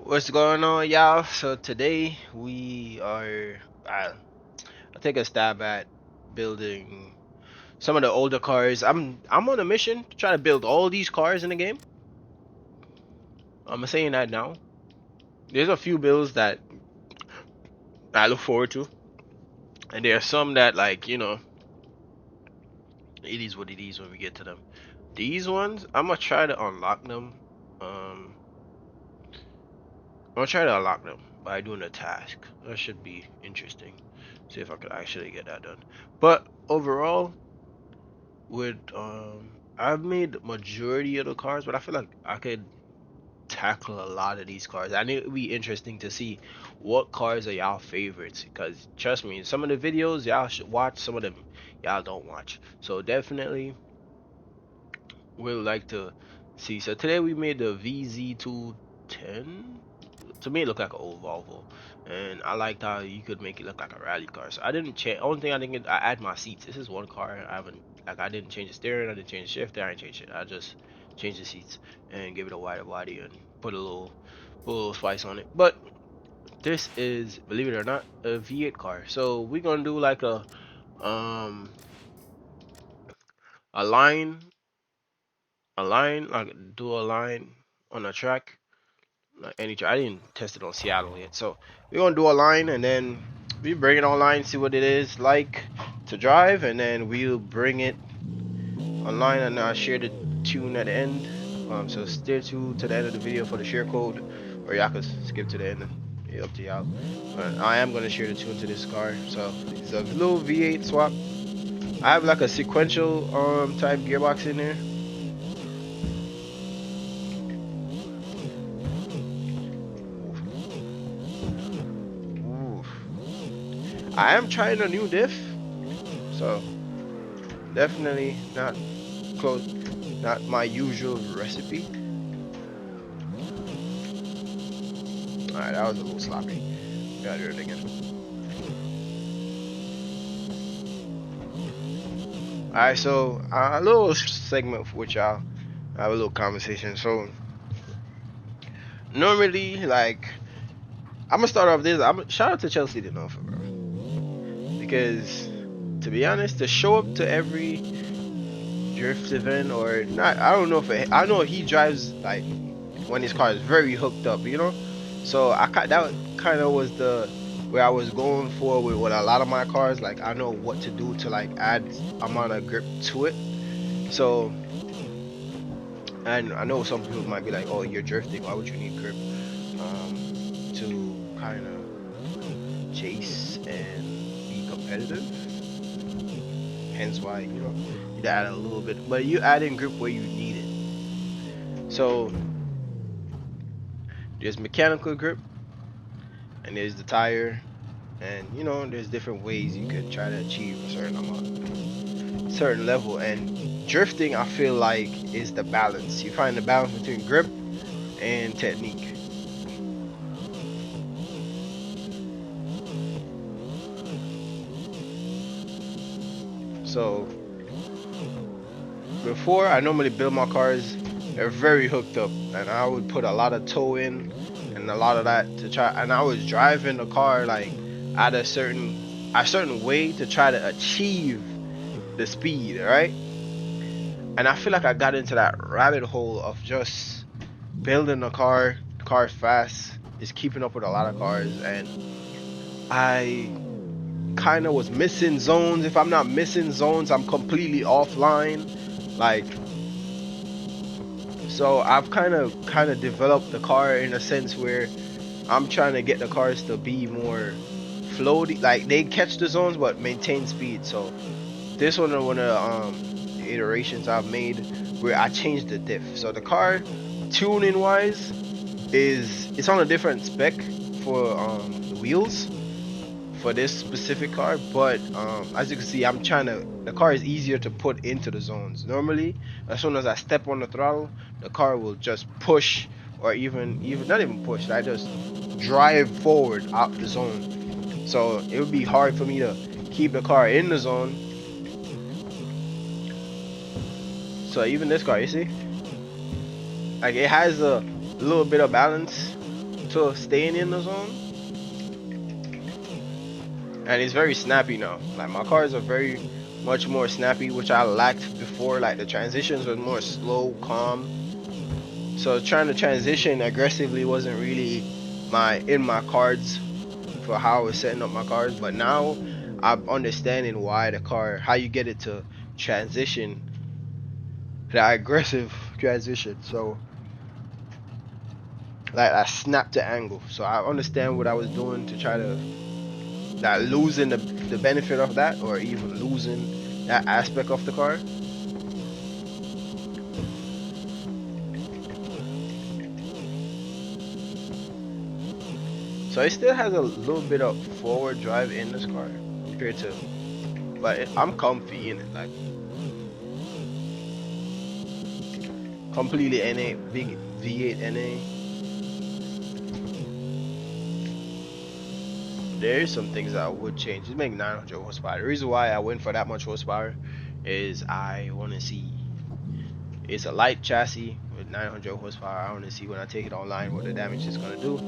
What's going on, y'all? So today we are I'll take a stab at building some of the older cars. I'm on a mission to try to build all these cars in the game. I'm saying that now. There's a few builds that I look forward to, and there are some that it is what it is when we get to them. These ones I'm gonna try to unlock them. Um, I'm gonna try to unlock them by doing a task. That should be interesting. See if I could actually get that done. But overall, with I've made majority of the cars, but I feel like I could tackle a lot of these cars. And it would be interesting to see what cars are y'all favorites, because trust me, some of the videos y'all should watch, some of them y'all don't watch. So definitely we'll like to see. So today we made the VZ210. To me it looked like an old Volvo, and I liked how you could make it look like a rally car. So I didn't change. Only thing I didn't get, I add my seats. This is one car I haven't, like, I didn't change the steering, I didn't change the shifter, I didn't change it. I just changed the seats and gave it a wider body and put a little spice on it. But this is, believe it or not, a V8 car. So we're gonna do like um a line like do a line on a track. Like any track. I didn't test it on Seattle yet. So we're gonna do a line, and then we bring it online, see what it is like to drive, and then we'll bring it online, and I'll share the tune at the end. So stay tuned to the end of the video for the share code, or y'all can skip to the end. It's up to y'all. But I am gonna share the tune to this car. So it's a little V8 swap. I have like a sequential type gearbox in there. Oof. I am trying a new diff, so definitely not close, not my usual recipe. Alright, that was a little sloppy. Gotta do it again. Alright, so a little segment for which y'all have a little conversation. So normally, like, I'm gonna start off this. I'm shout out to Chelsea Denofa, bro, because to be honest, to show up to every drift event or not, I don't know if I know he drives like when his car is very hooked up, you know. So that kind of was the where I was going for with a lot of my cars. Like I know what to do to like add amount of grip to it. So, and I know some people might be like, "Oh, you're drifting. Why would you need grip to kind of chase and be competitive?" Hence why you add a little bit, but you add in grip where you need it. So there's mechanical grip and there's the tire, and there's different ways you could try to achieve a certain amount, certain level. And drifting, I feel like, is the balance. You find the balance between grip and technique. So before, I normally build my cars, they're very hooked up, and I would put a lot of toe in and a lot of that to try, and I was driving the car like at a certain way to try to achieve the speed, right? And I feel like I got into that rabbit hole of just building a car fast, is keeping up with a lot of cars, and I kind of was missing zones. If I'm not missing zones, I'm completely offline. Like, so I've kind of developed the car in a sense where I'm trying to get the cars to be more floaty, like they catch the zones but maintain speed. So this one of the iterations I've made where I changed the diff. So the car tuning wise it's on a different spec for the wheels for this specific car, but as you can see, the car is easier to put into the zones. Normally, as soon as I step on the throttle, the car will just push, or even not even push, I just drive forward out the zone. So it would be hard for me to keep the car in the zone. So even this car, you see, like, it has a little bit of balance to staying in the zone, and it's very snappy now. Like my cars are very much more snappy, which I lacked before. Like the transitions were more slow, calm. So trying to transition aggressively wasn't really my cards for how I was setting up my cars. But now I'm understanding why the car, how you get it to transition, that aggressive transition. So like I snapped the angle. So I understand what I was doing to try to that losing the benefit of that, or even losing that aspect of the car. So it still has a little bit of forward drive in this car compared to, but I'm comfy in it, like completely NA, big V8 NA. There is some things that I would change. Just make 900 horsepower. The reason why I went for that much horsepower is I want to see. It's a light chassis with 900 horsepower. I want to see when I take it online what the damage is gonna do.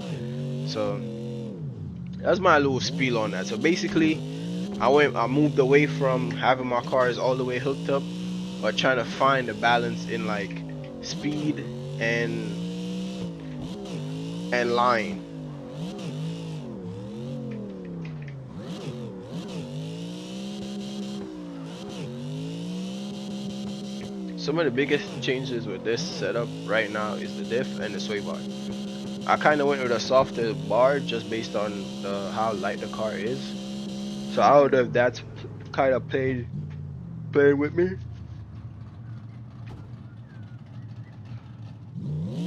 So that's my little spiel on that. So basically, I moved away from having my cars all the way hooked up, or trying to find a balance in like speed and line. Some of the biggest changes with this setup right now is the diff and the sway bar. I kind of went with a softer bar just based on how light the car is. So I don't know if that's kind of played with me.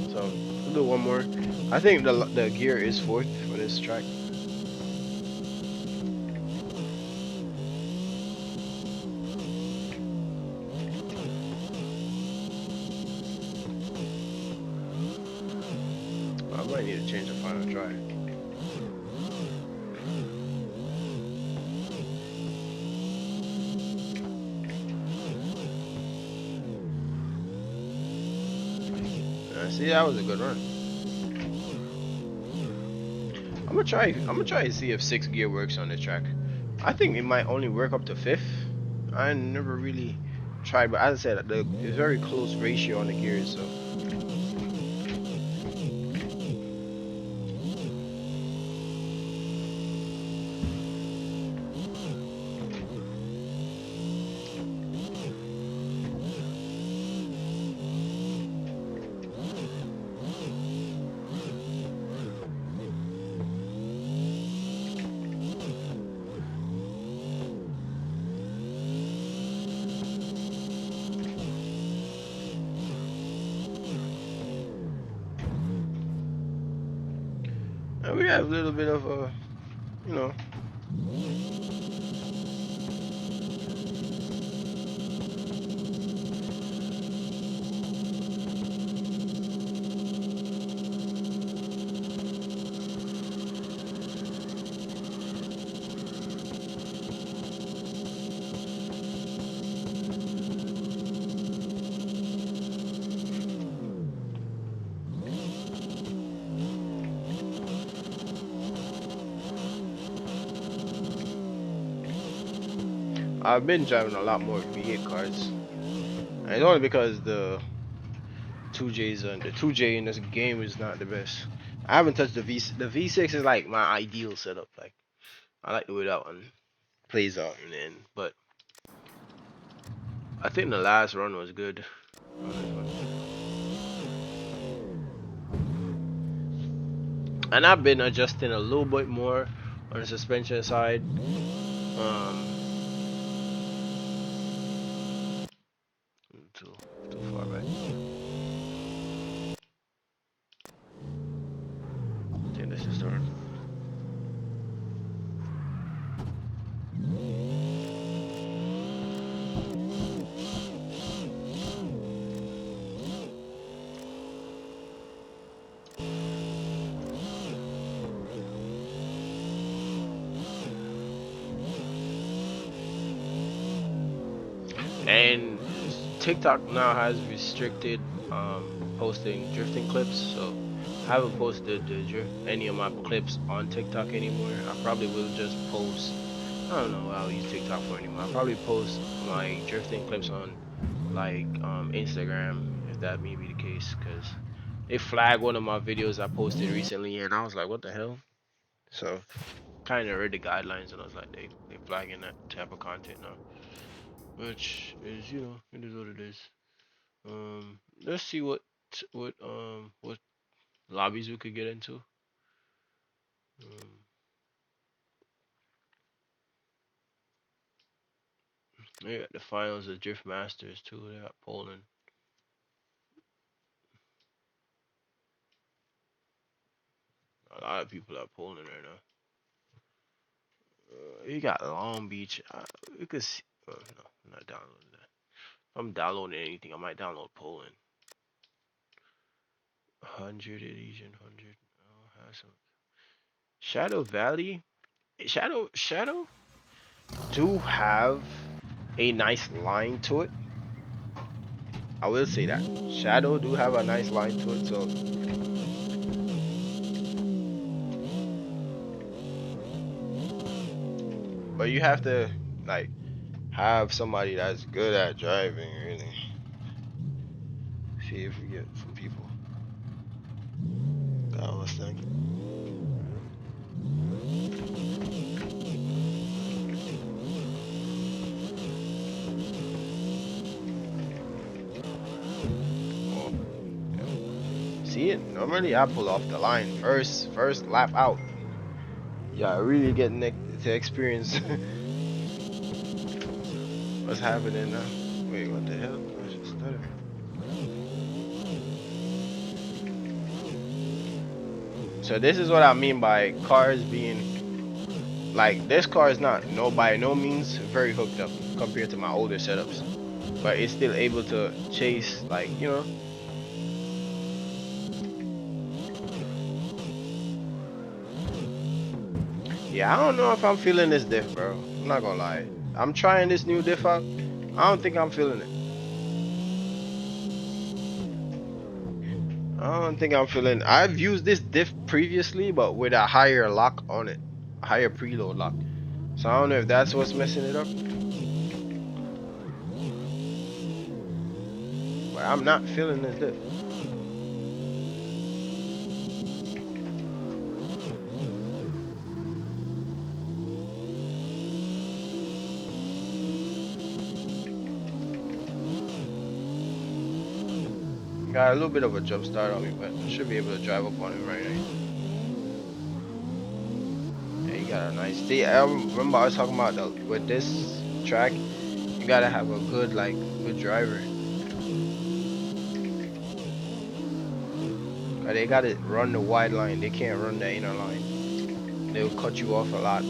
So we'll do one more. I think the gear is fourth for this track. I might need to change the final try. See, that was a good run. I'm gonna try. I'm gonna try to see if sixth gear works on this track. I think it might only work up to fifth. I never really tried, but as I said, it's very close ratio on the gears. So and we have a little bit of a, you know, I've been driving a lot more V8 cars. And it's only because the 2J in this game is not the best. I haven't touched the the V6 is like my ideal setup. Like I like the way that one plays out in the end. But I think the last run was good on this one. And I've been adjusting a little bit more on the suspension side. Um, too too far back. I think this is turn. And TikTok now has restricted posting drifting clips, so I haven't posted any of my clips on TikTok anymore. I probably will just post. I don't know what I'll use TikTok for anymore. I'll probably post my drifting clips on like Instagram if that may be the case, because they flagged one of my videos I posted recently, and I was like, what the hell? So kind of read the guidelines, and I was like, they flagging that type of content now, which is, it is what it is. Let's see what lobbies we could get into. Um, they got the finals of Drift Masters too. They got Poland. A lot of people are Poland right now. You got Long Beach. We could see. No, I'm not downloading that. If I'm downloading anything, I might download Poland. 100 Elysian 100. Oh, have some. Shadow Valley. Shadow do have a nice line to it. I will say that. Shadow do have a nice line to it. So, but you have to like have somebody that's good at driving. Really. See if we get some people. That was thing. Oh, yeah. See it? Normally I pull off the line first lap out. Yeah, I really get to experience what's happening now. Wait, what the hell? I just stutter. So this is what I mean by cars being like this car is not no by no means very hooked up compared to my older setups, but it's still able to chase like. Yeah, I don't know if I'm feeling this diff, bro. I'm not gonna lie. I'm trying this new diff out. I don't think I'm feeling it. I don't think I'm feeling. I've used this diff previously, but with a higher lock on it, a higher preload lock. So I don't know if that's what's messing it up, but I'm not feeling this diff. Got a little bit of a jump start on me, but I should be able to drive up on him right now. Yeah, he got a nice. See, I remember I was talking about with this track, you gotta have a good driver. Cause they gotta run the wide line. They can't run the inner line. They'll cut you off a lot.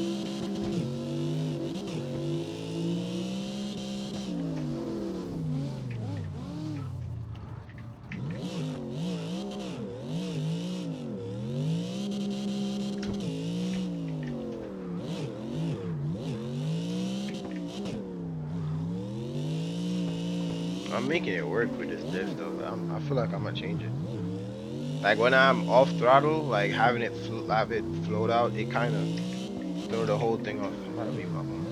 I'm making it work with this diff though, but I feel like I'm gonna change it. Like when I'm off throttle, like having have it float out, it kind of throw the whole thing off. I'm about to mute my phone.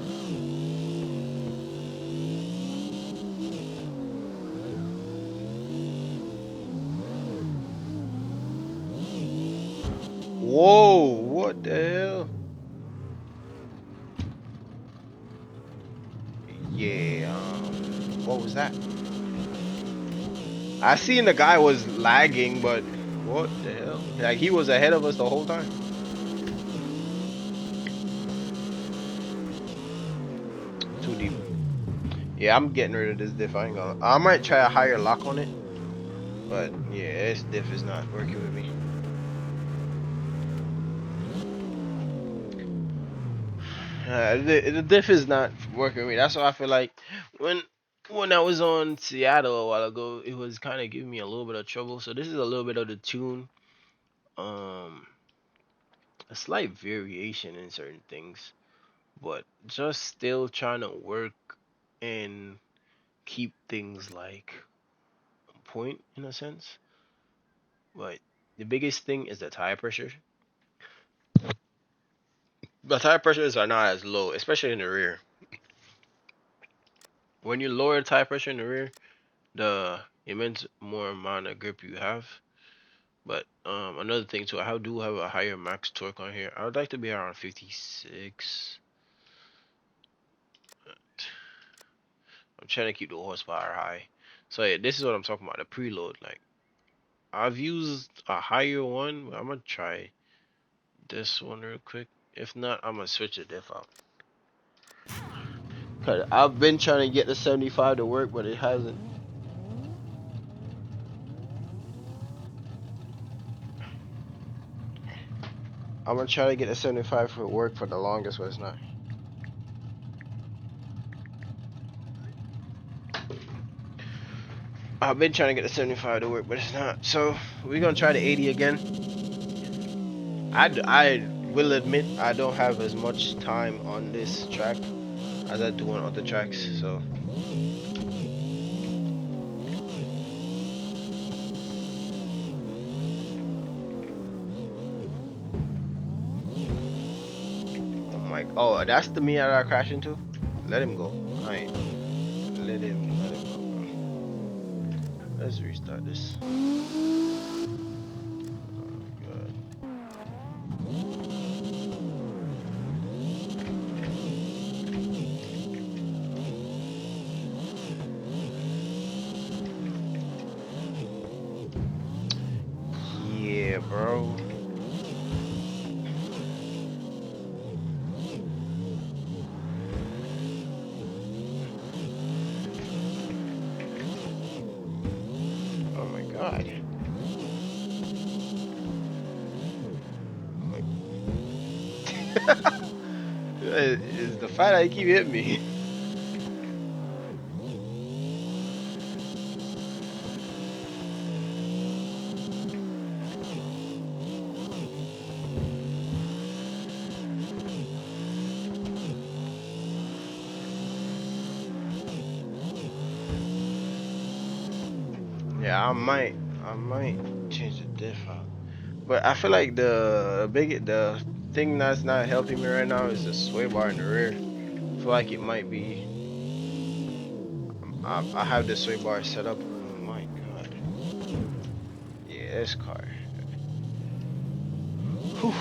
Whoa, what the hell? Yeah, what was that? I seen the guy was lagging, but what the hell? Like he was ahead of us the whole time. Too deep. Yeah, I'm getting rid of this diff. I ain't gonna. I might try a higher lock on it, but yeah, this diff is not working with me. The diff is not working with me. That's why I feel like when when I was on Seattle a while ago, it was kind of giving me a little bit of trouble. So this is a little bit of the tune. Um, a slight variation in certain things, but just still trying to work and keep things like on point in a sense. But The biggest thing is the tire pressure. The tire pressures are not as low, especially in the rear. When you lower the tire pressure in the rear, the immense more amount of grip you have. But another thing too, I do have a higher max torque on here. I would like to be around 56. I'm trying to keep the horsepower high. So yeah, this is what I'm talking about, the preload. Like I've used a higher one. I'm gonna try this one real quick. If not, I'm gonna switch the diff out. Cause I've been trying to get the 75 to work, but it hasn't. I'm gonna try to get the 75 for work for the longest, but it's not. I've been trying to get the 75 to work, but it's not. So we're gonna try the 80 again. I will admit I don't have as much time on this track as I do on other tracks. So oh my, oh that's the me that I crashed into. Let him go. I ain't let him go, bro. Let's restart this. Oh god. Yeah, bro. Oh my god. Like, is the fact that he keep hitting me. Yeah, I might change the diff out. But I feel like the thing that's not helping me right now is the sway bar in the rear. I feel like it might be. I have the sway bar set up. Oh my god. Yeah, this car. Whew.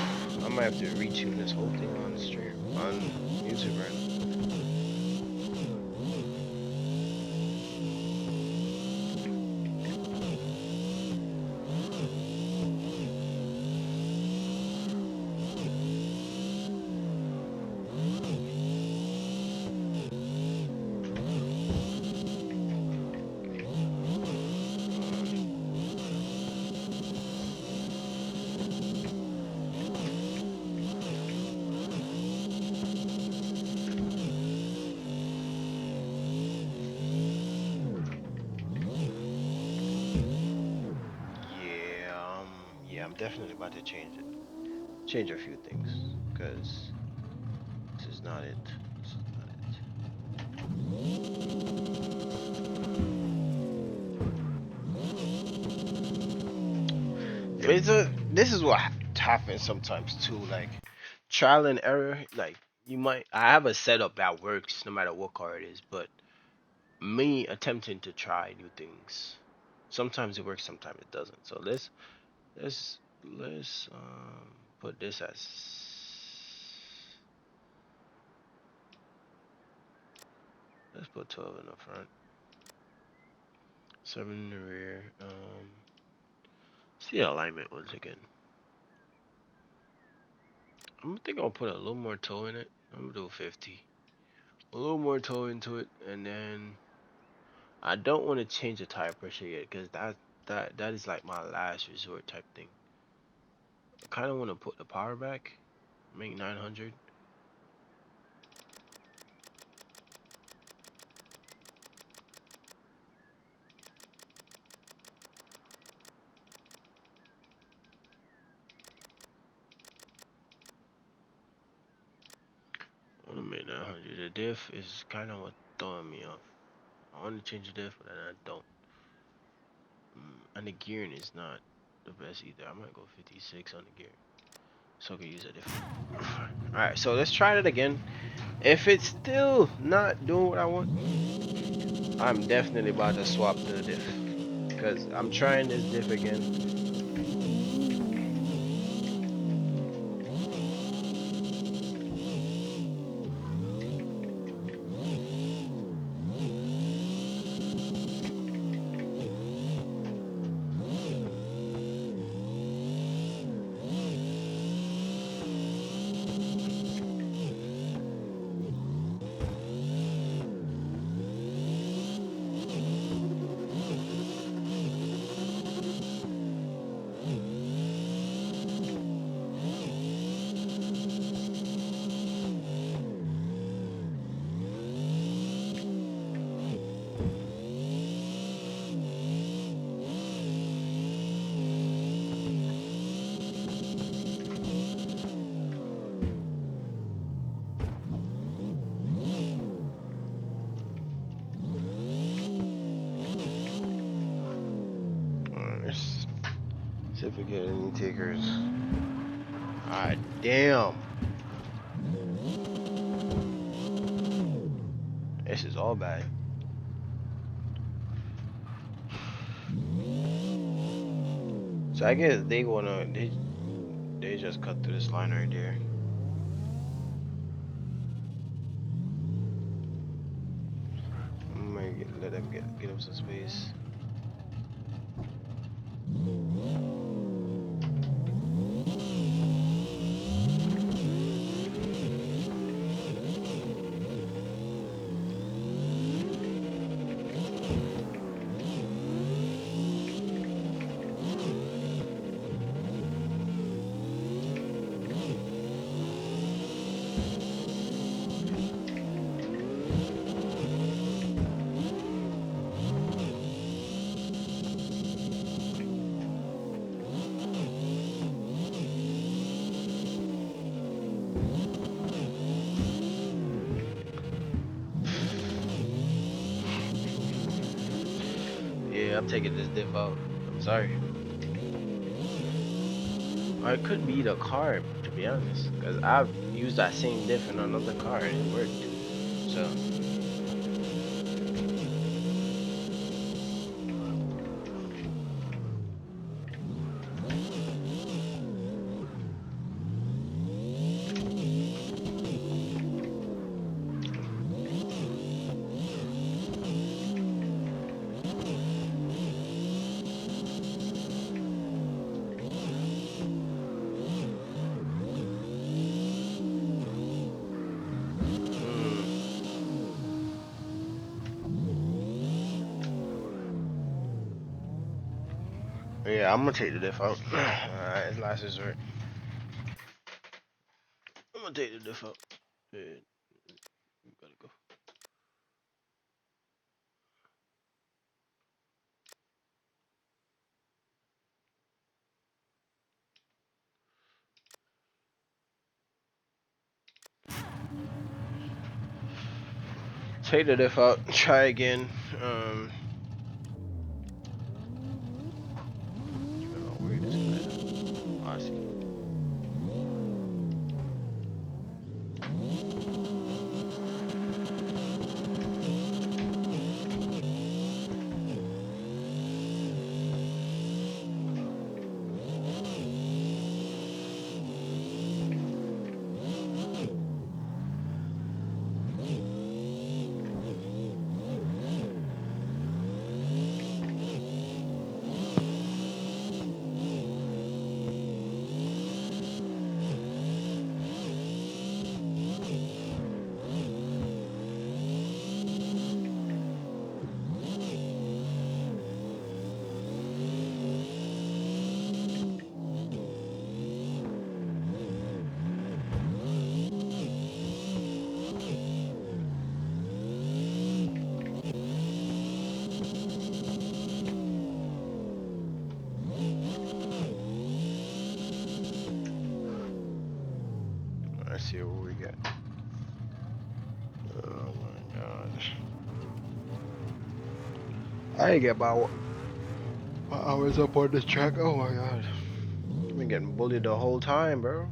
I might have to retune this whole thing on stream on YouTube right now. Yeah, I'm definitely about to change it. Change a few things, cause this is not it. This is not it. This is what happens sometimes too. Like trial and error. Like I have a setup that works no matter what car it is, but me attempting to try new things. Sometimes it works, sometimes it doesn't. So let's put this as let's put 12 in the front, 7 in the rear. See alignment once again. I'm think I'll put a little more toe in it. I'm gonna do 50. A little more toe into it, and then I don't want to change the tire pressure yet, because that is like my last resort type thing. I kind of want to put the power back, make 900. I want to make 900. The diff is kind of what throwing me off. I want to change the diff, but then I don't. And the gearing is not. the best either. I might go 56 on the gear. So I can use a different. Alright, so let's try it again. If it's still not doing what I want, I'm definitely about to swap the diff. Because I'm trying this diff again. Let's see if we get any takers. Alright, damn. This is all bad. So I guess they just cut through this line right there. I might let them get up some space. Yeah, I'm taking this diff out. I'm sorry. Or it could be the car, to be honest. Because I've used that same diff in another car and it worked. So. Yeah, I'm gonna take the diff out. Alright, last resort. I'm gonna take the diff out. Yeah, we gotta go. Take the diff out. Try again. I don't know where this guy is. Oh, I see. Let's see what we got. Oh my god. I ain't get about I was up on the track. Oh my god. I've been getting bullied the whole time, bro.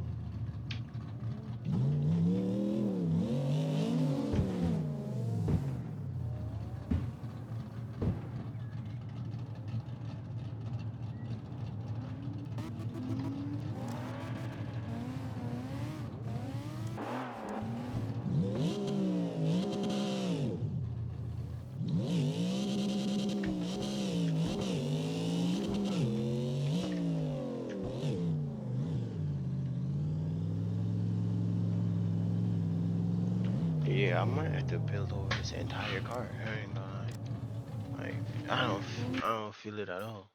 Yeah, I might have to build over this entire car. I ain't gonna lie. Like, I don't feel it at all.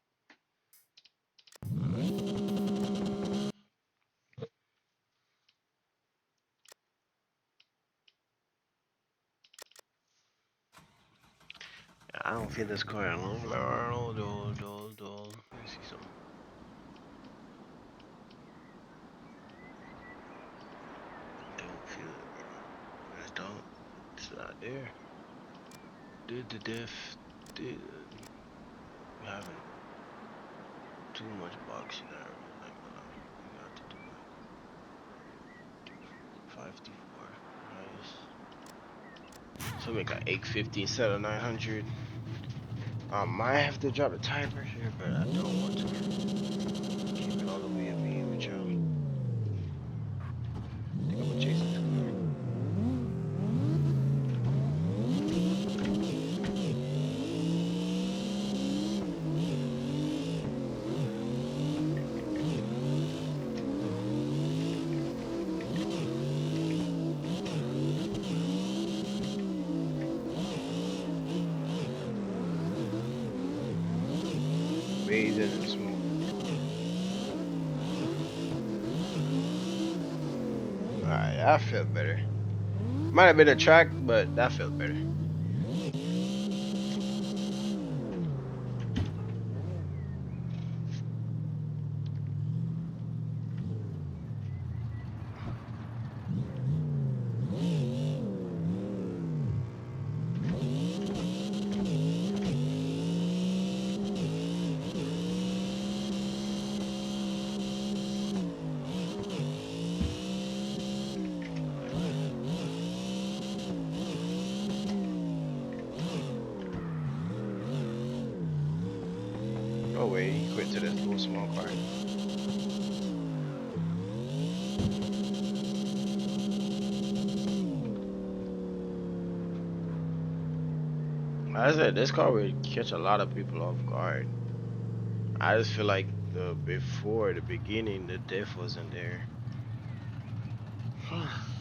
I don't feel this car at all. Let me see something. Don't feel it, bro. I just don't. It's not there. Did the diff. Did we having too much boxing there. Like, we got to do like 54. Nice. So make like 850 instead of 900. I might have to drop the tire pressure, but I don't want to. Keep it all the way up here with y'all. Think I'm gonna chase this car. Bathing in smoke. Alright, that felt better. Might have been a track, but that felt better. Oh wait, he quit to this little small car. I said this car would catch a lot of people off guard. I just feel like before the beginning, the diff wasn't there.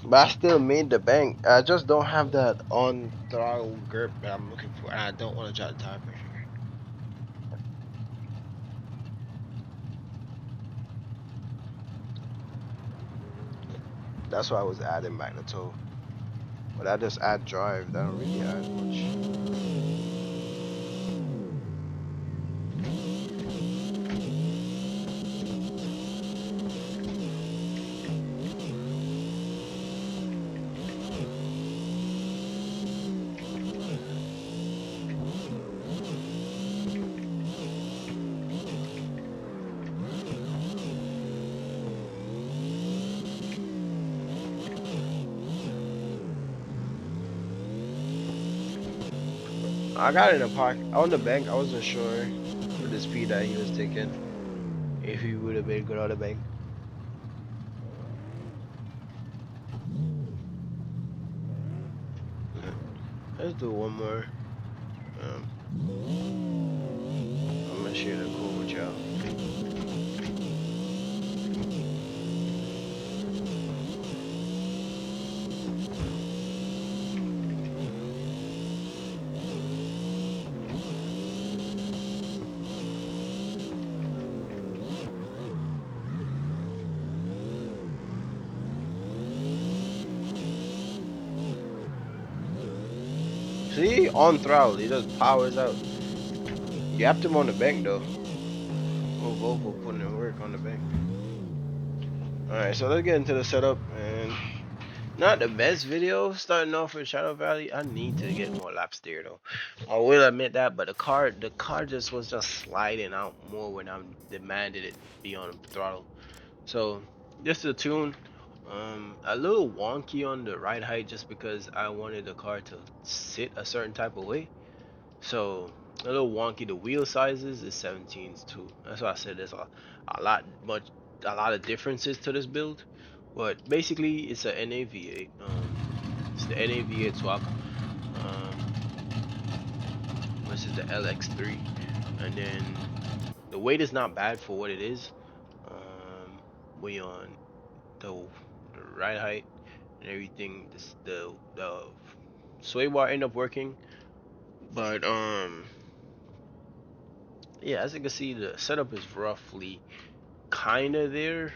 But I still made the bank. I just don't have that on throttle grip that I'm looking for. And I don't want to drop the tire pressure. That's why I was adding back the toe. But I just add drive. That don't really add much. I got it in a park on the bank. I wasn't sure with the speed that he was taking if he would have been good on the bank. Let's do one more. Um, I'm gonna share the code with y'all. See, on throttle, he just powers out. You have him on the bank though. Oh, Volvo putting in work on the bank. All right, so let's get into the setup and Not the best video starting off with Shadow Valley. I need to get more laps there though. I will admit that, but the car just was just sliding out more when I demanded it be on throttle. So just the tune, a little wonky on the ride height just because I wanted the car to sit a certain type of way. So a little wonky. The wheel sizes is 17s too. That's why I said there's a lot of differences to this build. But basically, it's a NAV8. It's the NAV8 swap. Versus the LX3, and then the weight is not bad for what it is. We on the ride height and everything. The sway bar end up working, but yeah, as you can see, the setup is roughly kind of there.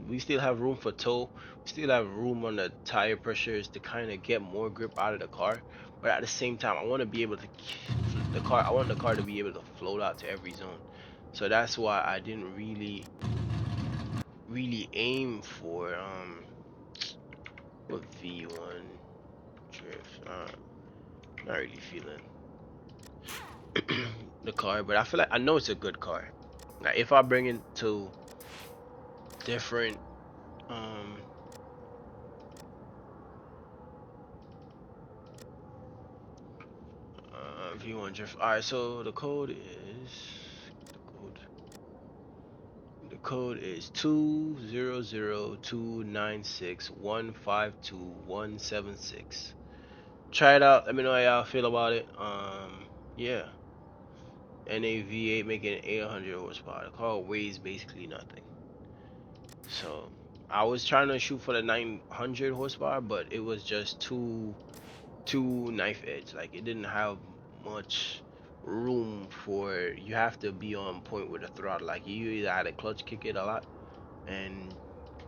We still have room for toe. We still have room on the tire pressures to kind of get more grip out of the car. But at the same time, I want to be able to the car. I want the car to be able to float out to every zone. So that's why I didn't really aim for a V1 drift. Not really feeling the car, but I feel like I know it's a good car. Like if I bring it to different um V1 drift. All right, so the code is 20029615217 Try it out. Let me know how y'all feel about it. Yeah. NAV8 making 800 horsepower. The car weighs basically nothing. So I was trying to shoot for the 900 horsepower, but it was just too knife edge. Like it didn't have much room for. You have to be on point with the throttle. Like you either had to clutch kick it a lot and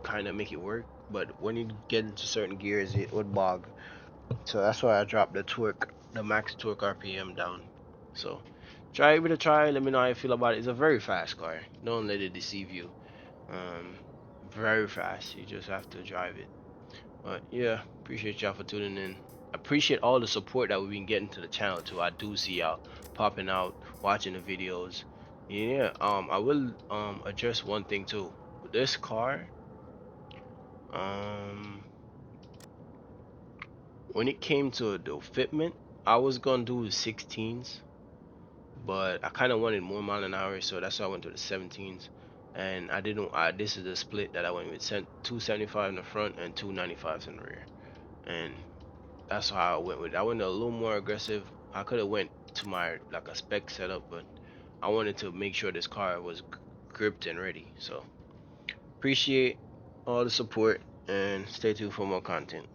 kind of make it work, but when you get into certain gears, it would bog. So that's why I dropped the max torque RPM down. So give it a try. Let me know how you feel about it. It's a very fast car. Don't let it deceive you. Um, very fast. You just have to drive it. But yeah, appreciate y'all for tuning in. Appreciate all the support that we've been getting to the channel too. I do see y'all popping out, watching the videos. Yeah, I will address one thing too. With this car, um when it came to the fitment, I was gonna do the 16s, but I kind of wanted more mile an hour, so that's why I went to the 17s. And I didn't. This is the split that I went with: 275 in the front and 295s in the rear. And that's how I went with it. I went a little more aggressive. I could have went to my like a spec setup, but I wanted to make sure this car was gripped and ready. So appreciate all the support and stay tuned for more content.